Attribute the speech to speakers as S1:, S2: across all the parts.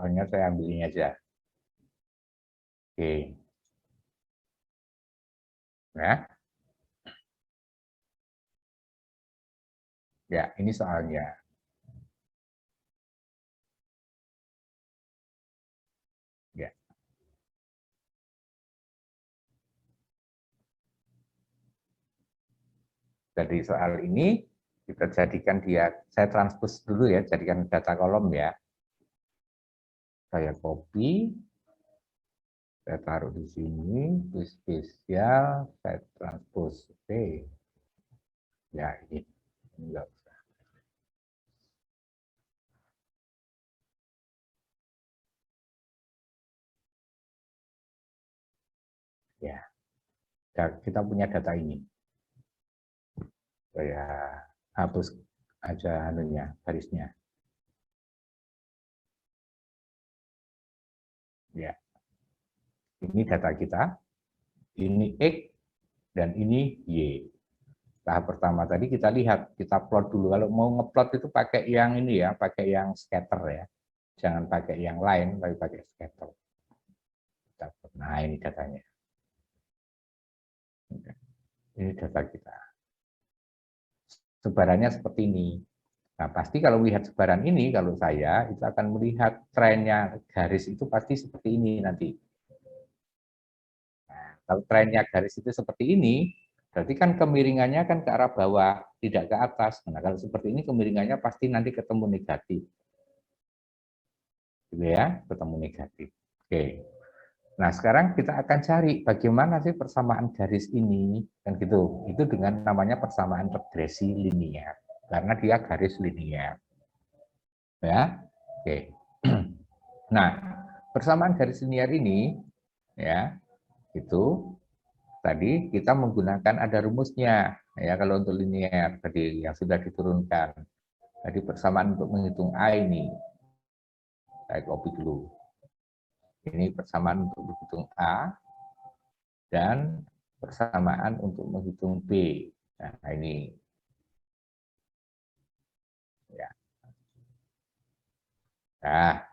S1: Soalnya saya ambil ini aja. Oke. Nah, ya ini soalnya. Ya. Dari soal ini kita jadikan dia, saya transpose dulu ya, jadikan data kolom ya. Saya copy, saya taruh di sini, di spesial, saya transpose. Oke. Ya ini enggak usah. Ya, kita punya data ini. Saya hapus aja anunya, garisnya. Ya, ini data kita, ini X dan ini Y. Tahap pertama tadi kita lihat, kita plot dulu. Kalau mau ngeplot itu pakai yang ini ya, pakai yang scatter ya. Jangan pakai yang lain, tapi pakai scatter. Nah, ini datanya. Ini data kita. Sebarannya seperti ini. Nah, pasti kalau melihat sebaran ini, kalau saya itu akan melihat trennya garis itu pasti seperti ini nanti. Nah, kalau trennya garis itu seperti ini, berarti kan kemiringannya kan ke arah bawah, tidak ke atas. Nah, kalau seperti ini kemiringannya pasti nanti ketemu negatif. Gitu ya, ketemu negatif. Oke. Nah, sekarang kita akan cari bagaimana sih persamaan garis ini, kan gitu. Itu dengan namanya persamaan regresi linier, karena dia garis linier. Ya, oke. Nah, persamaan garis linier ini, ya, itu tadi kita menggunakan ada rumusnya, ya kalau untuk linier tadi yang sudah diturunkan. Tadi persamaan untuk menghitung A ini, saya copy dulu. Ini persamaan untuk menghitung A dan persamaan untuk menghitung B. Nah, ini ya. Nah,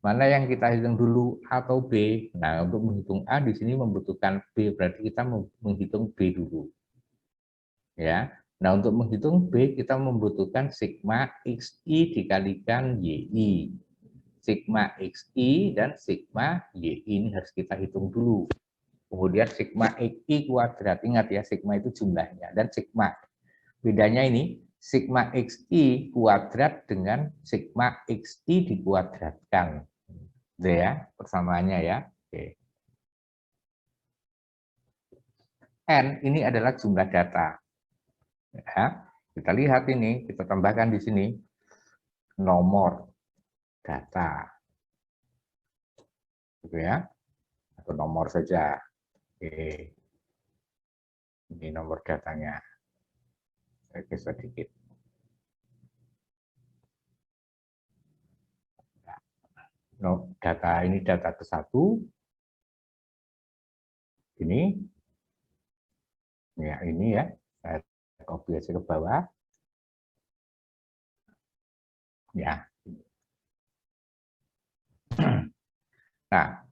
S1: mana yang kita hitung dulu A atau B? Nah, untuk menghitung A di sini membutuhkan B, berarti kita menghitung B dulu. Ya. Nah, untuk menghitung B kita membutuhkan sigma XI dikalikan YI. Sigma XI dan sigma YI ini harus kita hitung dulu. Kemudian sigma XI kuadrat, ingat ya, sigma itu jumlahnya, dan sigma. Bedanya ini, sigma XI kuadrat dengan sigma XI dikuadratkan. Itu ya, persamaannya ya. Oke. N ini adalah jumlah data. Ya, kita lihat ini, kita tambahkan di sini nomor data. Gitu ya. Atau nomor saja. Oke. Ini nomor datanya. Oke, sedikit. Data ini data ke satu. Ini. Ya, ini ya. Saya copy aja ke bawah. Ya. Nah,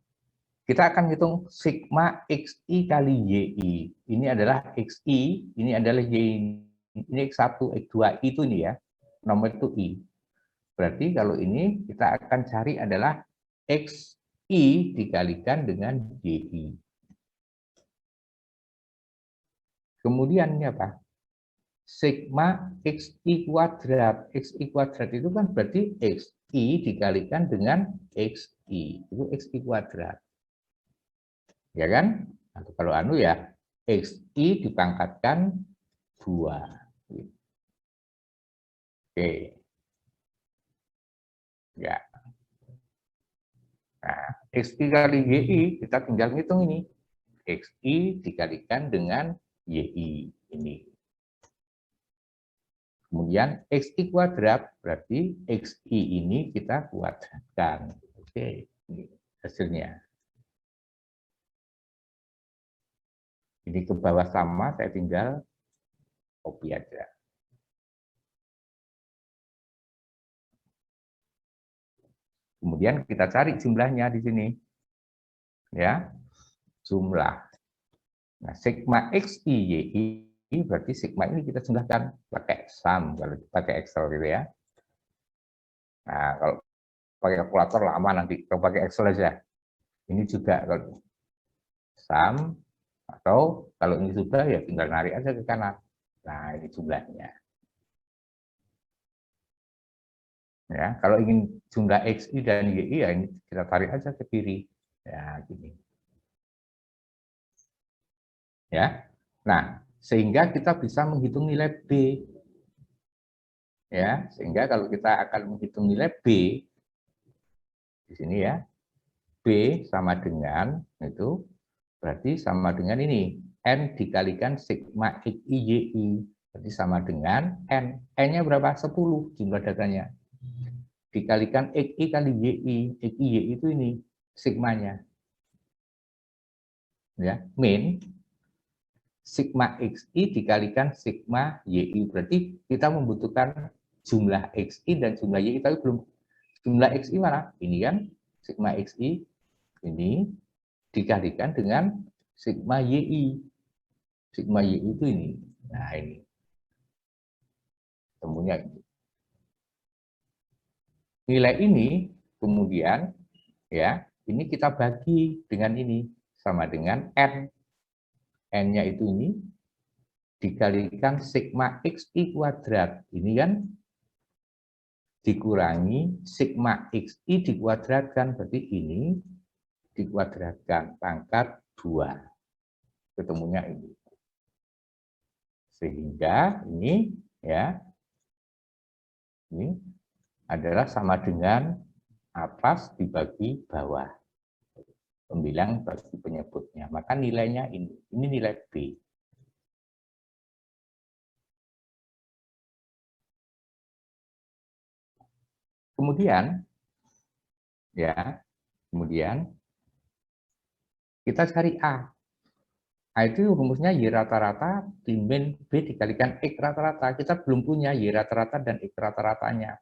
S1: kita akan hitung sigma XI kali YI. Ini adalah XI, ini adalah YI. Ini X1, X2, I itu ini ya. Nomor itu I. Berarti kalau ini kita akan cari adalah XI dikalikan dengan YI. Kemudian ini apa? Sigma XI kuadrat. XI kuadrat itu kan berarti XI dikalikan dengan XI. Itu XI kuadrat. Ya kan? Atau kalau anu ya, XI dipangkatkan 2. Oke. Ya. Nah, XI kali YI, kita tinggal hitung ini. XI dikalikan dengan YI. Ini. Kemudian XI kuadrat, berarti XI ini kita kuadratkan. Oke, ini hasilnya. Ini ke bawah sama, saya tinggal copy aja. Kemudian kita cari jumlahnya di sini. Ya, jumlah. Nah, sigma X, Y, Y berarti sigma ini kita jumlahkan pakai sum kalau pakai Excel gitu ya. Nah, kalau pakai kalkulator lama nanti, kalau pakai Excel aja. Ini juga kalau sum, atau kalau ini sudah ya tinggal narik aja ke kanan. Nah, ini jumlahnya. Ya, kalau ingin jumlah XI dan YI ya ini kita tarik aja ke kiri. Ya, gini. Ya. Nah, sehingga kita bisa menghitung nilai B. Ya, sehingga kalau kita akan menghitung nilai B di sini ya, B sama dengan itu berarti sama dengan ini N dikalikan sigma XI YI berarti sama dengan N. N-nya berapa? 10 jumlah datanya. Dikalikan XI kali YI. XI YI itu ini sigmanya. Ya, min sigma XI dikalikan sigma YI. Berarti kita membutuhkan jumlah XI dan jumlah YI, tapi belum jumlah XI mana? Ini kan sigma XI ini dikalikan dengan sigma YI. Sigma YI itu ini. Nah, ini. Temunya nilai ini kemudian ya, ini kita bagi dengan ini sama dengan N. N-nya itu ini dikalikan sigma XI kuadrat. Ini kan dikurangi sigma XI dikuadratkan, berarti ini dikuadratkan pangkat 2. Ketemunya ini. Sehingga ini ya, ini adalah sama dengan atas dibagi bawah. Pembilang bagi penyebutnya. Maka nilainya ini nilai B. Kemudian ya, kemudian kita cari A. A itu rumusnya Y rata-rata min B dikalikan X rata-rata. Kita belum punya Y rata-rata dan X rata-ratanya.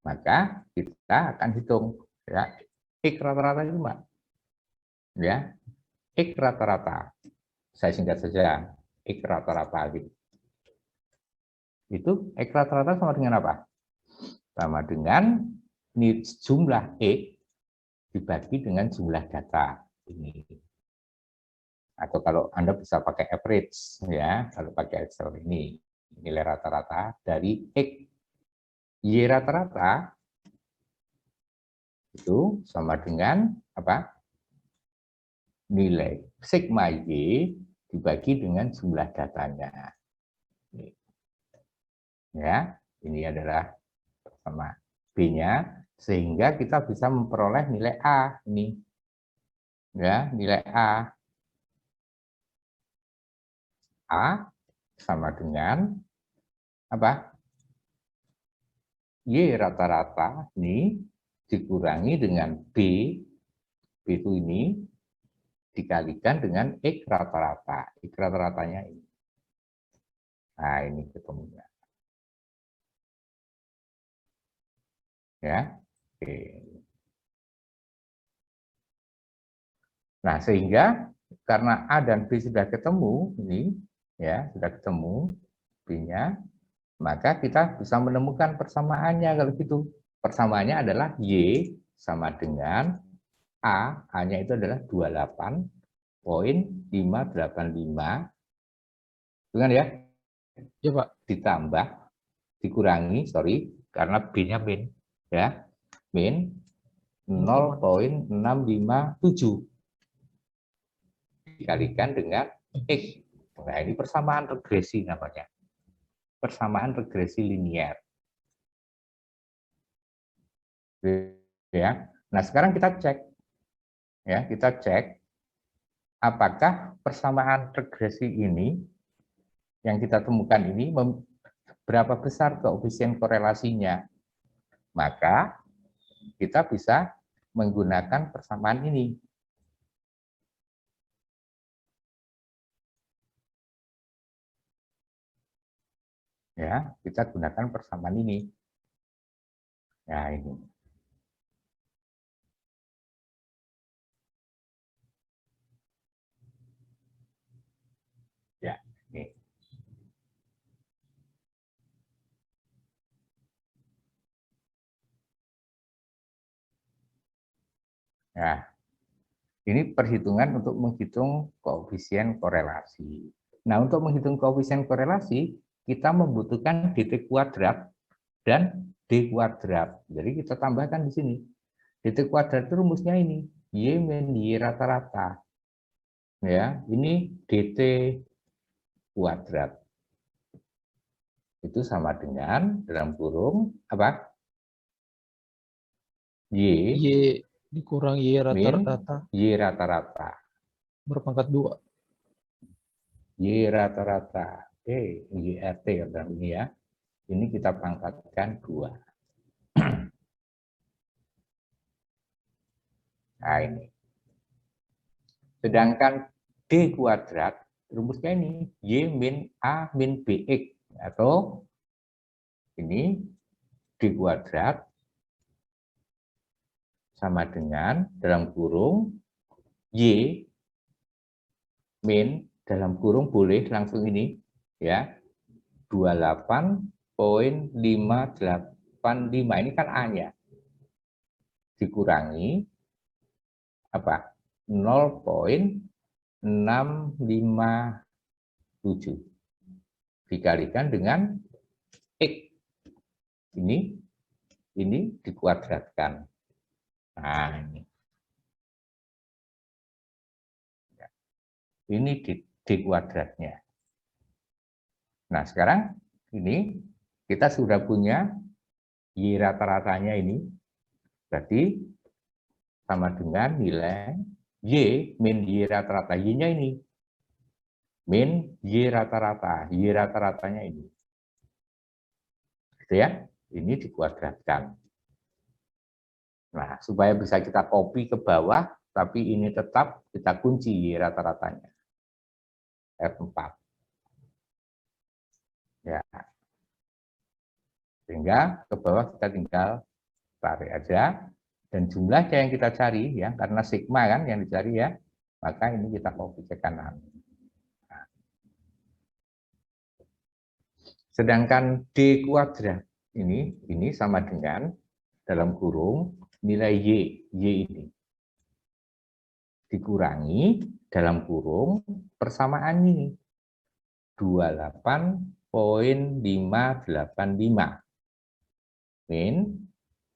S1: Maka kita akan hitung ya, X rata-rata itu Mbak. Ya, X rata-rata. Saya singkat saja, X rata-rata gitu. Itu X rata-rata sama dengan apa? Sama dengan jumlah X dibagi dengan jumlah data ini. Atau kalau Anda bisa pakai average ya, kalau pakai Excel ini nilai rata-rata dari X. Y rata-rata itu sama dengan apa? Nilai sigma Y dibagi dengan jumlah datanya. Ya, ini adalah sama B-nya, sehingga kita bisa memperoleh nilai A ini. Ya, nilai A. A sama dengan apa? Y rata-rata ini dikurangi dengan B itu ini dikalikan dengan X rata-rata. X rata-ratanya ini. Nah, ini ketemunya. Ya. Oke. Nah, sehingga karena A dan B sudah ketemu ini ya, sudah ketemu B-nya, maka kita bisa menemukan persamaannya kalau gitu. Persamaannya adalah Y sama dengan A, A-nya itu adalah 28,585. Dengan ya? Ya, Pak. Ditambah, dikurangi, sorry, karena B-nya min. Ya, min 0,657 dikalikan dengan X. Nah, ini persamaan regresi namanya. Persamaan regresi linier. Ya. Nah, sekarang kita cek. Ya, kita cek apakah persamaan regresi ini yang kita temukan ini berapa besar koefisien korelasinya. Maka kita bisa menggunakan persamaan ini. Ya, kita gunakan persamaan ini. Nah, ini. Nah, ini perhitungan untuk menghitung koefisien korelasi. Nah, untuk menghitung koefisien korelasi, kita membutuhkan dt kuadrat dan d kuadrat. Jadi kita tambahkan di sini. Dt kuadrat itu rumusnya ini, y min y rata-rata. Ya, ini dt kuadrat. Itu sama dengan dalam kurung apa? Y
S2: dikurang Y
S1: min
S2: rata-rata
S1: Y rata-rata.
S2: berpangkat 2.
S1: Y rata-rata. YRT dalam ini ya. Ini kita pangkatkan 2. Nah ini. Sedangkan D kuadrat, rumusnya ini Y min A min BX. Atau ini D kuadrat sama dengan dalam kurung Y min dalam kurung boleh langsung ini ya 28,585. Ini kan A-nya. Dikurangi apa? 0,657 dikalikan dengan X. Ini dikuadratkan. Nah, ini D kuadratnya. Nah, sekarang ini kita sudah punya Y rata-ratanya ini. Berarti sama dengan nilai Y min Y rata-rata. Y-nya ini. Min Y rata-rata. Y rata-ratanya ini. Gitu ya. Ini dikuadratkan. Nah, supaya bisa kita copy ke bawah, tapi ini tetap kita kunci Y rata-ratanya. F4. Ya. Sehingga ke bawah kita tinggal tarik aja. Dan jumlahnya yang kita cari, ya karena sigma kan yang dicari ya, maka ini kita copy ke kanan. Nah. Sedangkan D kuadrat ini sama dengan dalam kurung nilai Y ini. Dikurangi dalam kurung persamaan ini. 28,585 min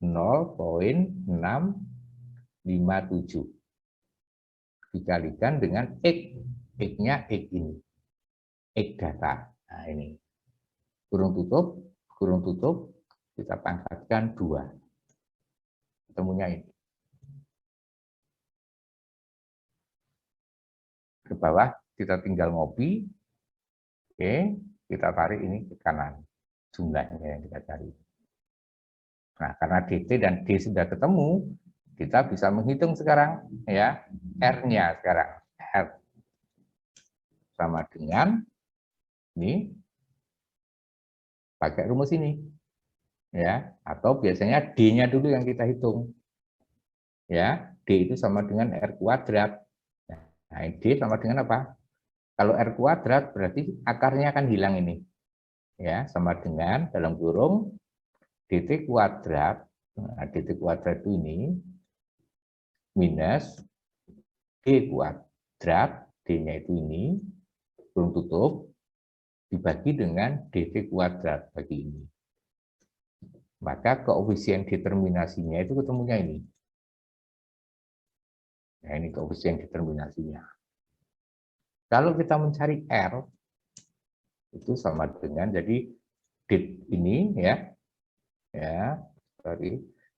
S1: 0,657 dikalikan dengan X. X-nya X ini. X data. Nah, ini. Kurung tutup, kita pangkatkan 2. Ketemunya ini. Ke bawah kita tinggal ngopi. Oke, kita tarik ini ke kanan. Jumlahnya yang kita cari. Nah, karena dt dan d sudah ketemu, kita bisa menghitung sekarang ya R-nya sekarang. R sama dengan ini pakai rumus ini. Ya, atau biasanya D-nya dulu yang kita hitung. Ya, D itu sama dengan R kuadrat. Nah, D sama dengan apa? Kalau R kuadrat berarti akarnya akan hilang ini. Ya, sama dengan dalam kurung dt kuadrat. Nah, dt kuadrat ini minus D kuadrat, D-nya itu ini, kurung tutup, dibagi dengan dt kuadrat bagi ini. Maka koefisien determinasinya itu ketemunya ini. Nah, ini koefisien determinasinya. Kalau kita mencari R, itu sama dengan, jadi dit ini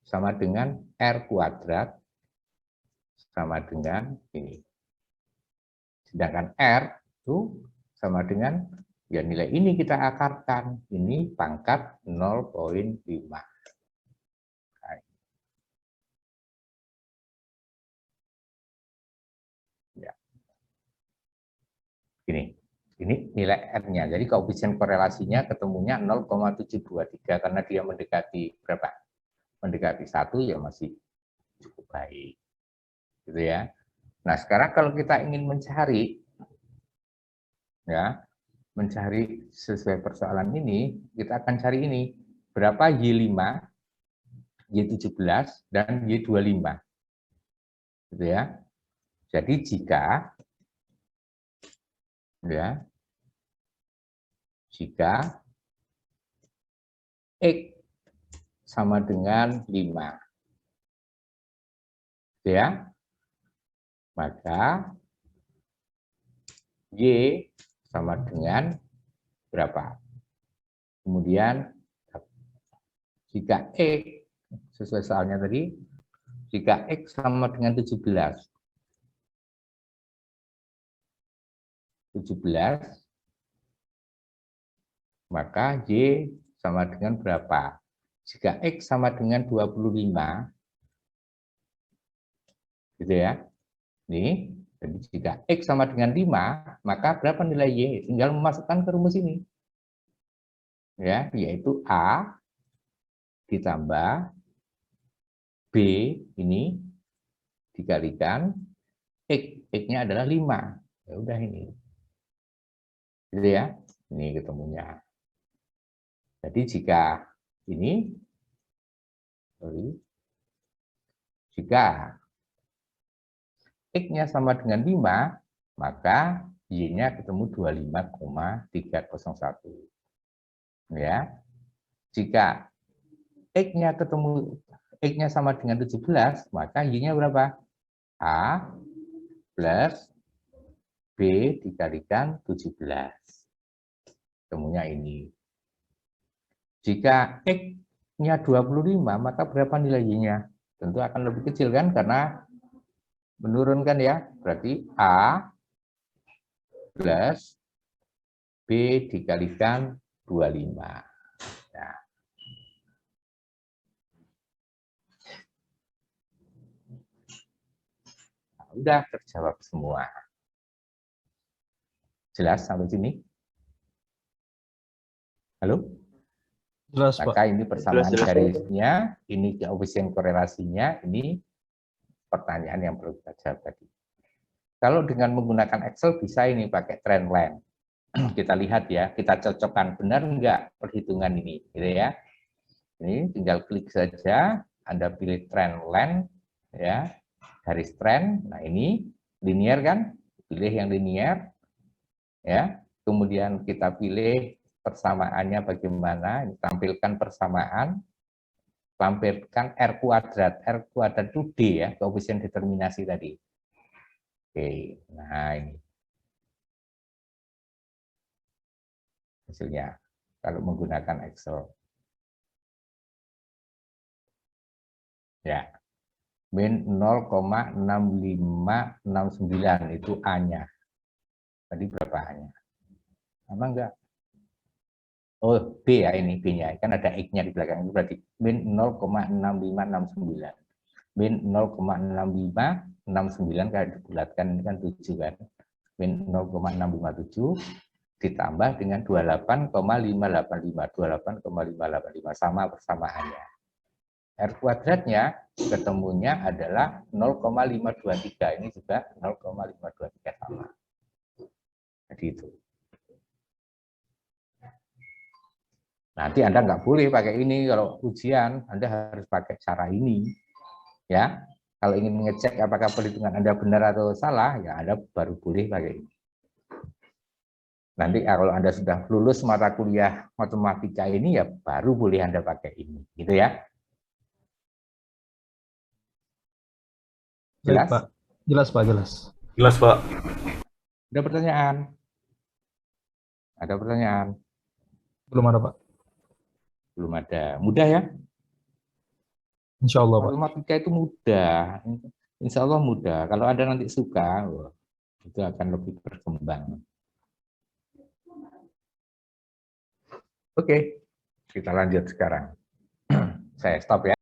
S1: sama dengan R kuadrat sama dengan ini. Sedangkan R itu sama dengan ya nilai ini kita akarkan, ini pangkat 0,5. Ya. Ini nilai R-nya. Jadi koefisien korelasinya ketemunya 0,723 karena dia mendekati berapa? Mendekati 1 ya masih cukup baik. Gitu ya. Nah, sekarang kalau kita ingin mencari ya, mencari sesuai persoalan ini, kita akan cari ini. Berapa Y5, Y17 dan Y25. gitu ya. Jadi jika X sama dengan 5, gitu ya, maka Y sama dengan berapa? Kemudian jika X, sesuai soalnya tadi, jika X sama dengan 17, maka Y sama dengan berapa? Jika X sama dengan 25, gitu ya. Nih, jadi jika X sama dengan 5, maka berapa nilai Y? Tinggal memasukkan ke rumus ini. Ya, yaitu A ditambah B ini dikalikan X-nya adalah 5. Ya udah ini. Gitu ya. Ini ketemunya. Jadi jika ini jika X-nya sama dengan 5, maka Y-nya ketemu 25,301. Ya. Jika X-nya sama dengan 17, maka Y-nya berapa? A plus B dikalikan 17. Ketemunya ini. Jika X-nya 25, maka berapa nilai Y-nya? Tentu akan lebih kecil kan, karena menurunkan ya. Berarti A plus B dikalikan 25. Nah. Udah terjawab semua. Jelas sampai sini? Halo?
S2: Jelas, Pak.
S1: Maka ini persamaan garisnya, ini koefisien korelasinya, ini pertanyaan yang perlu kita jawab tadi. Kalau dengan menggunakan Excel bisa ini pakai trend line. Kita lihat ya, kita cocokkan benar enggak perhitungan ini, gitu ya. Ini tinggal klik saja, Anda pilih trend line, ya, garis trend. Nah ini linear kan, pilih yang linear, ya. Kemudian kita pilih persamaannya bagaimana, tampilkan persamaan, tampilkan R kuadrat itu D ya, koefisien determinasi tadi. Oke, nah ini hasilnya kalau menggunakan Excel. Ya, min 0,6569 itu A-nya. Tadi berapa A-nya? Sama enggak? Oh, B ya ini B-nya. Kan ada X-nya di belakang. Itu berarti min 0,6569. Min 0,6569 kalau dibulatkan ini kan 7 kan. Min 0,657 ditambah dengan 28,585. 28,585 sama persamaannya. R kuadratnya ketemunya adalah 0,523. Ini juga 0,523 sama. Jadi itu. Nanti Anda nggak boleh pakai ini kalau ujian, Anda harus pakai cara ini. Ya, kalau ingin mengecek apakah perhitungan Anda benar atau salah, ya Anda baru boleh pakai ini. Nanti kalau Anda sudah lulus mata kuliah matematika ini, ya baru boleh Anda pakai ini, gitu ya. Jelas?
S2: Baik, Pak. Jelas, Pak, jelas.
S3: Jelas, Pak.
S1: Ada pertanyaan? Ada pertanyaan?
S2: Belum ada, Pak.
S1: Belum ada. Mudah ya?
S2: Insya Allah, Pak.
S1: Matematika itu mudah. Insya Allah mudah. Kalau Anda nanti suka, itu akan lebih berkembang. Oke, kita lanjut sekarang. Saya stop ya.